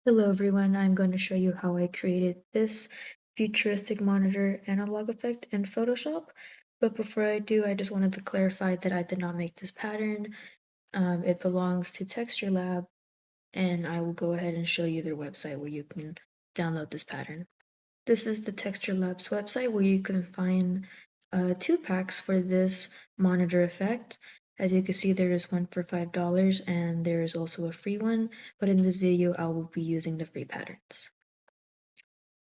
Hello everyone, I'm going to show you how I created this futuristic monitor analog effect in Photoshop. But before I do, I just wanted to clarify that I did not make this pattern. It belongs to Texture Lab, and I will go ahead and show you their website where you can download this pattern. This is the Texture Labs website where you can find 2 packs for this monitor effect. As you can see, there is one for $5 and there is also a free one, but in this video I will be using the free patterns.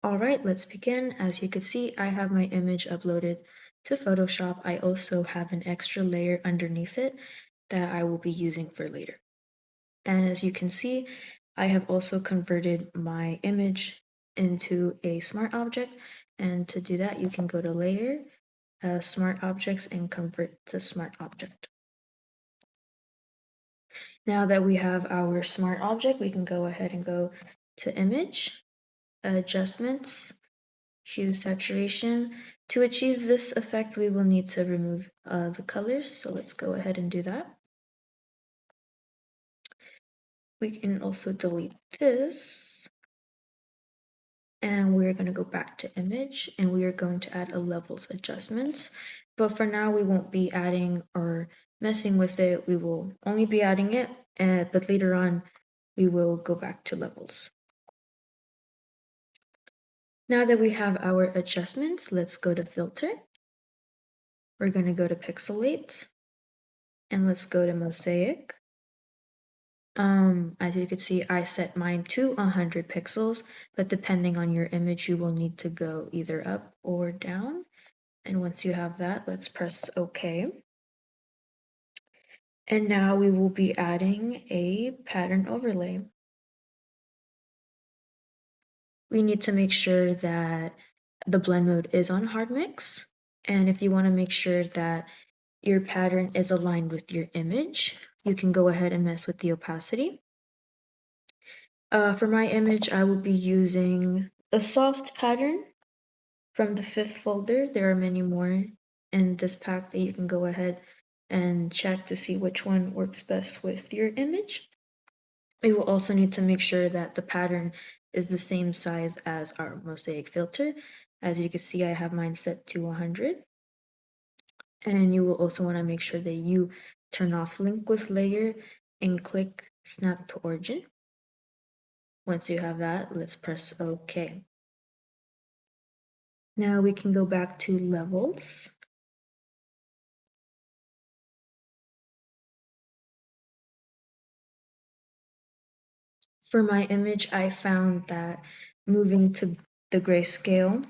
Alright, let's begin. As you can see, I have my image uploaded to Photoshop. I also have an extra layer underneath it that I will be using for later. And as you can see, I have also converted my image into a smart object. And to do that, you can go to Layer, Smart Objects, and Convert to Smart Object. Now that we have our smart object, we can go ahead and go to Image, Adjustments, Hue Saturation. To achieve this effect, we will need to remove the colors. So let's go ahead and do that. We can also delete this. And we're going to go back to image and we are going to add a levels adjustments. But for now, we won't be adding or messing with it. We will only be adding it, but later on, we will go back to levels. Now that we have our adjustments, let's go to filter. We're going to go to pixelate and let's go to mosaic. As you can see, I set mine to 100 pixels, but depending on your image, you will need to go either up or down. And once you have that, let's press OK. And now we will be adding a pattern overlay. We need to make sure that the blend mode is on hard mix. And if you want to make sure that your pattern is aligned with your image, you can go ahead and mess with the opacity. For my image, I will be using a soft pattern from the 5th folder. There are many more in this pack that you can go ahead and check to see which one works best with your image. We will also need to make sure that the pattern is the same size as our mosaic filter. As you can see, I have mine set to 100. And you will also want to make sure that you turn off link with layer and click snap to origin. Once you have that, let's press OK. Now we can go back to levels. For my image, I found that moving to the grayscale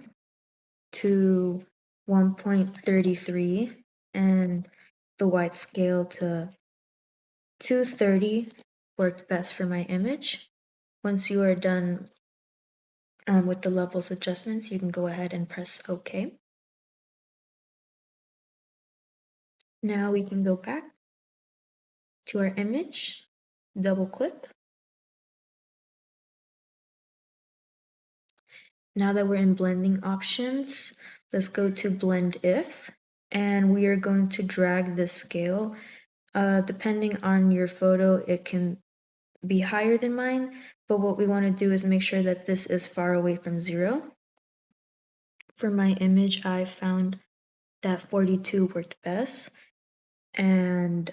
to 1.33 and the white scale to 230 worked best for my image. Once you are done with the levels adjustments, you can go ahead and press OK. Now we can go back to our image, double click. Now that we're in blending options, let's go to blend if, and we are going to drag the scale. Depending on your photo, it can be higher than mine, but what we want to do is make sure that this is far away from 0. For my image, I found that 42 worked best. And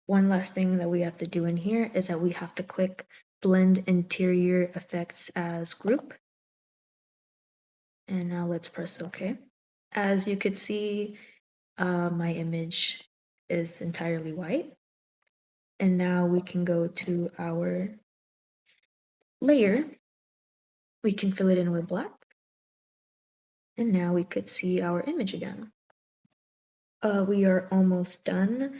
one last thing that we have to do in here is that we have to click blend interior effects as group. And now let's press OK. As you could see, my image is entirely white. And now we can go to our layer. We can fill it in with black. And now we could see our image again. We are almost done.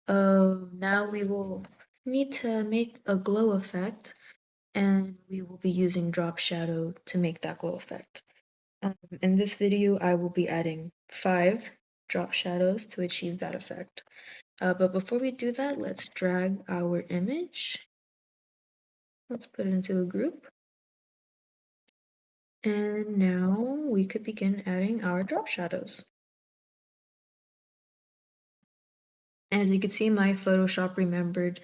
Now we will need to make a glow effect, and we will be using drop shadow to make that glow effect. In this video, I will be adding 5 drop shadows to achieve that effect. But before we do that, let's drag our image. Let's put it into a group. And now we could begin adding our drop shadows. As you can see, my Photoshop remembered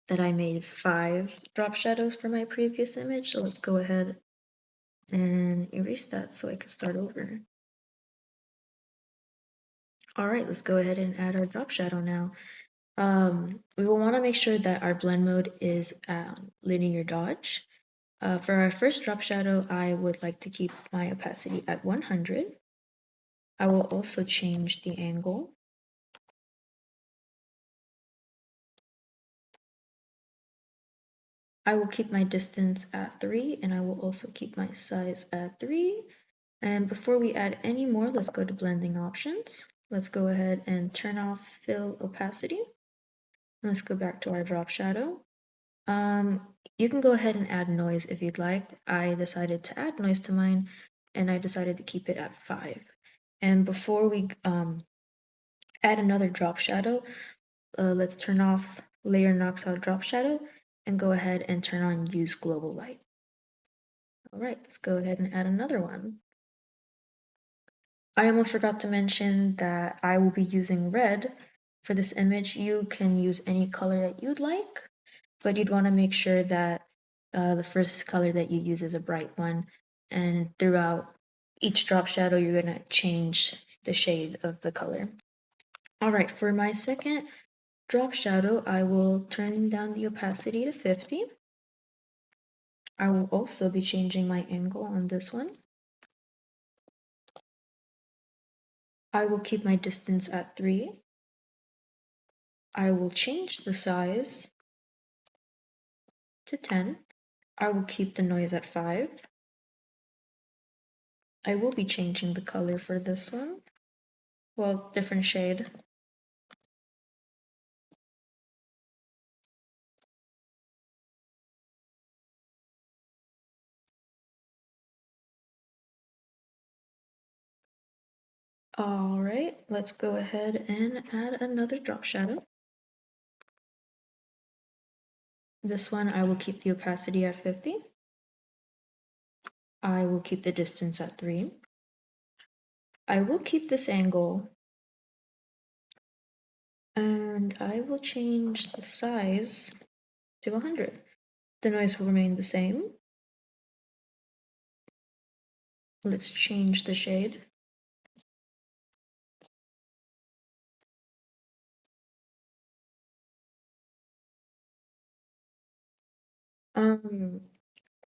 that I made 5 drop shadows for my previous image, so let's go ahead and erase that so I can start over. All right, let's go ahead and add our drop shadow now. We will want to make sure that our blend mode is linear dodge. For our first drop shadow, I would like to keep my opacity at 100. I will also change the angle. I will keep my distance at 3, and I will also keep my size at 3. And before we add any more, let's go to blending options. Let's go ahead and turn off fill opacity. Let's go back to our drop shadow. You can go ahead and add noise if you'd like. I decided to add noise to mine, and I decided to keep it at 5. And before we add another drop shadow, let's turn off layer knocks out drop shadow and go ahead and turn on use global light. All right, let's go ahead and add another one. I almost forgot to mention that I will be using red for this image. You can use any color that you'd like, but you'd want to make sure that the first color that you use is a bright one, and throughout each drop shadow you're going to change the shade of the color. All right, for my second drop shadow, I will turn down the opacity to 50. I will also be changing my angle on this one. I will keep my distance at 3. I will change the size to 10. I will keep the noise at 5. I will be changing the color for this one. Well, different shade. All right, let's go ahead and add another drop shadow. This one, I will keep the opacity at 50. I will keep the distance at 3. I will keep this angle, and I will change the size to 100. The noise will remain the same. Let's change the shade.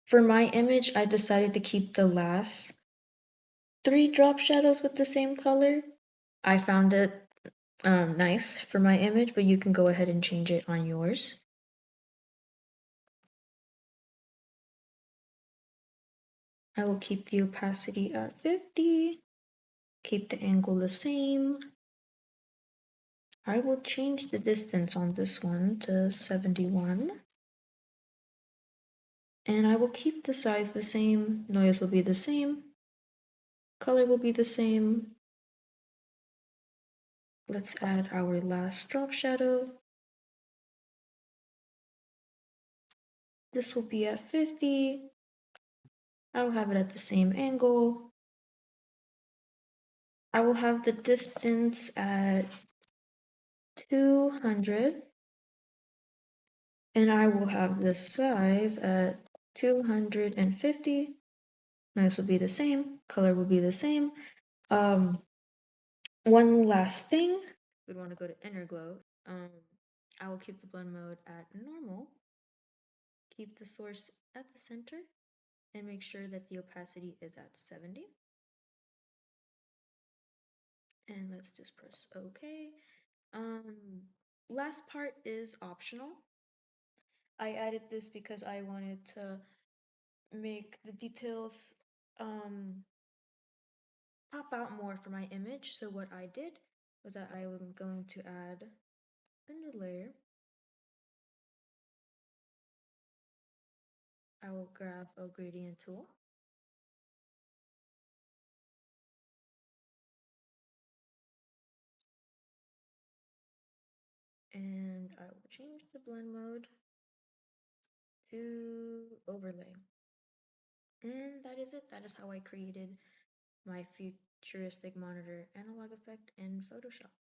For my image, I decided to keep the last 3 drop shadows with the same color. I found it nice for my image, but you can go ahead and change it on yours. I will keep the opacity at 50, keep the angle the same. I will change the distance on this one to 71. And I will keep the size the same, noise will be the same, color will be the same. Let's add our last drop shadow. This will be at 50. I will have it at the same angle. I will have the distance at 200. And I will have the size at 250. Noise will be the same, color will be the same. One last thing, we'd want to go to inner glow. I will keep the blend mode at normal, keep the source at the center, and make sure that the opacity is at 70. And let's just press OK. Last part is optional. I added this because I wanted to make the details pop out more for my image. So what I did was that I am going to add a new layer. I will grab a gradient tool. And I will change the blend mode to overlay. And that is it. That is how I created my futuristic monitor analog effect in Photoshop.